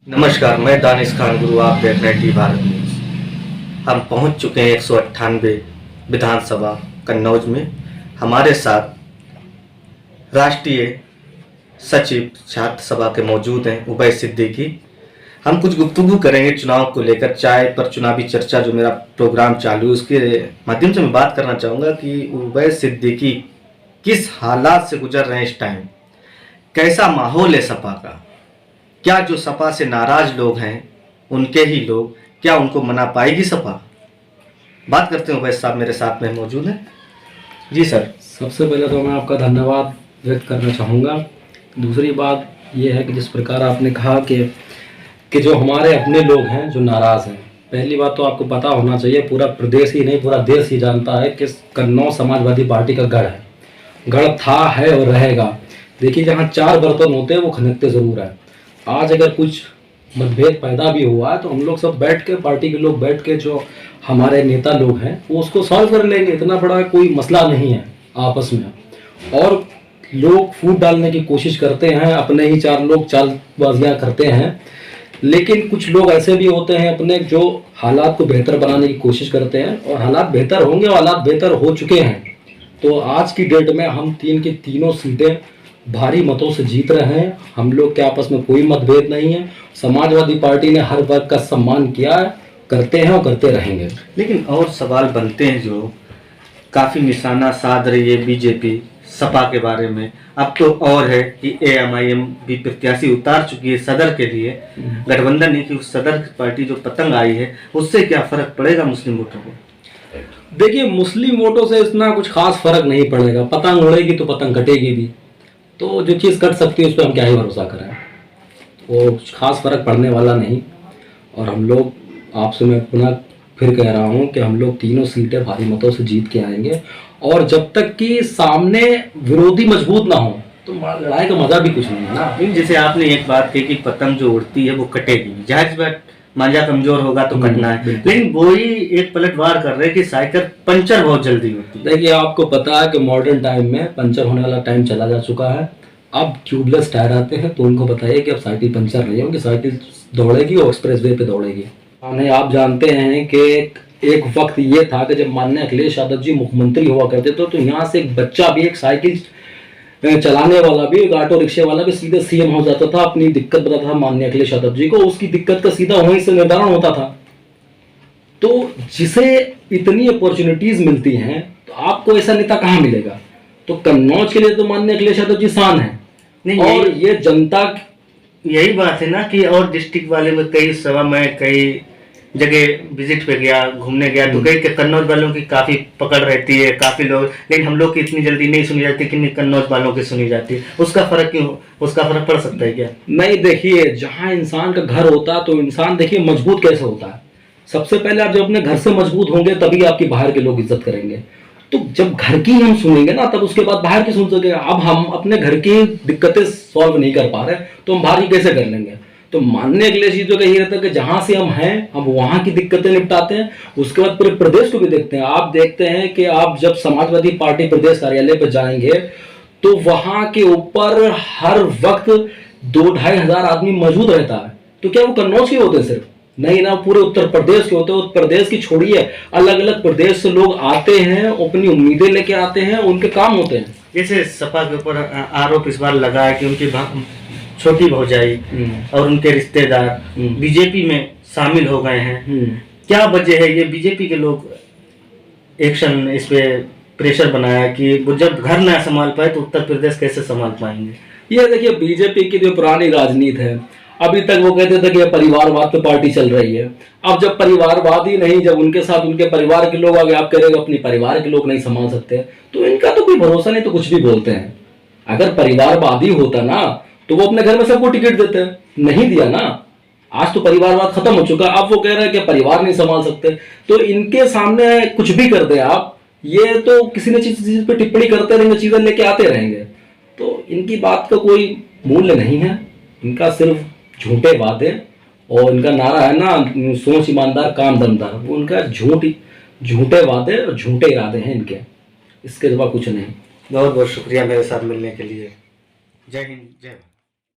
नमस्कार, मैं दानिश खान गुरु, आप देख रहे हैं टी भारत न्यूज़। हम पहुंच चुके हैं 198 विधानसभा कन्नौज में। हमारे साथ राष्ट्रीय सचिव छात्र सभा के मौजूद हैं उवैस सिद्दीकी। हम कुछ गुफ्तगू करेंगे चुनाव को लेकर। चाय पर चुनावी चर्चा जो मेरा प्रोग्राम चालू है उसके माध्यम से मैं बात करना चाहूँगा कि उवैस सिद्दीकी किस हालात से गुजर रहे हैं इस टाइम, कैसा माहौल है सपा का, क्या जो सपा से नाराज लोग हैं उनके ही लोग, क्या उनको मना पाएगी सपा? बात करते हैं। उवैस साहब मेरे साथ में मौजूद हैं। जी सर। सबसे पहले तो मैं आपका धन्यवाद व्यक्त करना चाहूँगा। दूसरी बात यह है कि जिस प्रकार आपने कहा कि जो हमारे अपने लोग हैं जो नाराज़ हैं, पहली बात तो आपको पता होना चाहिए, पूरा प्रदेश ही नहीं पूरा देश ही जानता है कि कन्नौज समाजवादी पार्टी का गढ़ है, गढ़ था, है और रहेगा। देखिए, जहाँ चार बर्तन होते हैं वो खनकते ज़रूर हैं। आज अगर कुछ मतभेद पैदा भी हुआ है तो हम लोग सब बैठ के, पार्टी के लोग बैठ के, जो हमारे नेता लोग हैं वो उसको सॉल्व कर लेंगे। इतना बड़ा कोई मसला नहीं है आपस में। और लोग फूट डालने की कोशिश करते हैं, अपने ही चार लोग चालबाजियाँ करते हैं, लेकिन कुछ लोग ऐसे भी होते हैं अपने जो हालात को बेहतर बनाने की कोशिश करते हैं, और हालात बेहतर होंगे, हालात बेहतर हो चुके हैं। तो आज की डेट में हम तीन की तीनों सीटें भारी मतों से जीत रहे हैं। हम लोग के आपस में कोई मतभेद नहीं है। समाजवादी पार्टी ने हर वर्ग का सम्मान किया है, करते हैं और करते रहेंगे। लेकिन और सवाल बनते हैं जो काफ़ी निशाना साध रही है बीजेपी सपा के बारे में। अब तो और है कि AMIM भी प्रत्याशी उतार चुकी है सदर के लिए। गठबंधन नहीं कि उस सदर पार्टी जो पतंग आई है उससे क्या फर्क पड़ेगा मुस्लिम वोटों को? देखिए, मुस्लिम वोटों से इतना कुछ खास फर्क नहीं पड़ेगा। पतंग उड़ेगी तो पतंग कटेगी भी, तो जो चीज़ कट सकती है उस पर हम क्या ही भरोसा करें। वो खास फर्क पड़ने वाला नहीं। और हम लोग, आपसे मैं पुनः फिर कह रहा हूँ कि हम लोग तीनों सीटें भारी मतों से जीत के आएंगे। और जब तक कि सामने विरोधी मजबूत ना हो तो लड़ाई का मजा भी कुछ नहीं है ना। जैसे आपने एक बात कही कि पतंग जो उड़ती है वो कटेगी, जाहिर बात मांझा कमजोर होगा तो कटना है, लेकिन वही एक पलटवार कर रहे हैं कि साइकिल पंचर बहुत जल्दी होती है। देखिए, आपको पता है कि मॉडर्न टाइम में पंचर होने वाला टाइम चला जा चुका है। अब ट्यूबलेस टायर आते हैं, तो उनको बताइए कि अब साइकिल पंचर नहीं होगी, साइकिल दौड़ेगी और एक्सप्रेसवे पे दौड़ेगी। आप जानते हैं कि एक वक्त ये था कि जब माननीय अखिलेश यादव जी मुख्यमंत्री हुआ करते थे तो यहाँ से एक बच्चा भी, एक साइकिल चलाने वाला भी, एक ऑटो रिक्शे वाला भी सीधे CM हो जाता था, अपनी दिक्कत बताता था माननीय अखिलेश यादव जी को, उसकी दिक्कत का सीधा वहीं से निर्धारण होता था। तो जिसे इतनी अपॉर्चुनिटीज मिलती हैं तो आपको ऐसा नेता कहाँ मिलेगा? तो कन्नौज के लिए तो माननीय अखिलेश यादव जी शान है। नहीं, और ये जनता, यही बात है ना कि और डिस्ट्रिक्ट वाले में कई सभा में कई जगह विजिट पे गया, घूमने गया, तो कई कन्नौज वालों की काफी पकड़ रहती है, काफी लोग, लेकिन हम लोग की इतनी जल्दी नहीं सुनी जाती कि कन्नौज वालों की सुनी जाती है। उसका फर्क क्यों, उसका फर्क पड़ सकता है क्या? नहीं, देखिए, जहाँ इंसान का घर होता है तो इंसान, देखिए, मजबूत कैसे होता है। सबसे पहले आप जब अपने घर से मजबूत होंगे तभी आपकी बाहर के लोग इज्जत करेंगे। तो जब घर की हम सुनेंगे ना, तब उसके बाद बाहर की सुन सकेंगे। अब हम अपने घर की दिक्कतें सॉल्व नहीं कर पा रहे तो हम बाहर की कैसे कर लेंगे? तो माननीय अखिलेश जी तो कही रहता है कि जहां से हम हैं हम वहां की दिक्कतें निपटाते हैं, उसके बाद पूरे प्रदेश को भी देखते हैं। आप देखते हैं कि आप जब समाजवादी पार्टी प्रदेश कार्यालय पर जाएंगे तो वहां के ऊपर हर वक्त 2-2.5 हजार आदमी मौजूद रहता है। तो क्या वो कन्नौज के होते हैं सिर्फ? नहीं ना, पूरे उत्तर प्रदेश के होते हैं। उत्तर प्रदेश की छोड़िए, अलग अलग प्रदेश से लोग आते हैं, अपनी उम्मीदें लेके आते हैं, उनके काम होते हैं। जैसे सपा के ऊपर आरोप इस बार लगा है कि उनकी छोटी भौजाई और उनके रिश्तेदार बीजेपी में शामिल हो गए हैं। क्या वजह है ये? बीजेपी के लोग एक्शन इस पे प्रेशर बनाया कि वो जब घर ना संभाल पाए तो उत्तर प्रदेश कैसे संभाल पाएंगे? ये देखिए, बीजेपी की जो पुरानी राजनीति है, अभी तक वो कहते थे कि परिवारवाद पे पार्टी चल रही है। अब जब परिवारवाद ही नहीं, जब उनके साथ उनके परिवार के लोग आगे, आप कह रहे हो अपनी परिवार के लोग नहीं संभाल सकते, तो इनका तो कोई भरोसा नहीं, तो कुछ भी बोलते हैं। अगर परिवारवादी होता ना तो वो अपने घर में सबको टिकट देते हैं, नहीं दिया ना। आज तो परिवारवाद खत्म हो चुका, अब वो कह रहे हैं कि परिवार नहीं संभाल सकते। तो इनके सामने कुछ भी कर दे आप, ये तो किसी न चीज पे टिप्पणी करते रहेंगे, चीजें लेके आते रहेंगे। तो इनकी बात का कोई मूल्य नहीं है, इनका सिर्फ झूठे वादे, और इनका नारा है ना, सोच ईमानदार काम दमदार, वो उनका झूठे वादे और झूठे इरादे हैं इनके, इसके अलावा कुछ नहीं। बहुत बहुत शुक्रिया मेरे साथ मिलने के लिए। जय हिंद, जय भारत।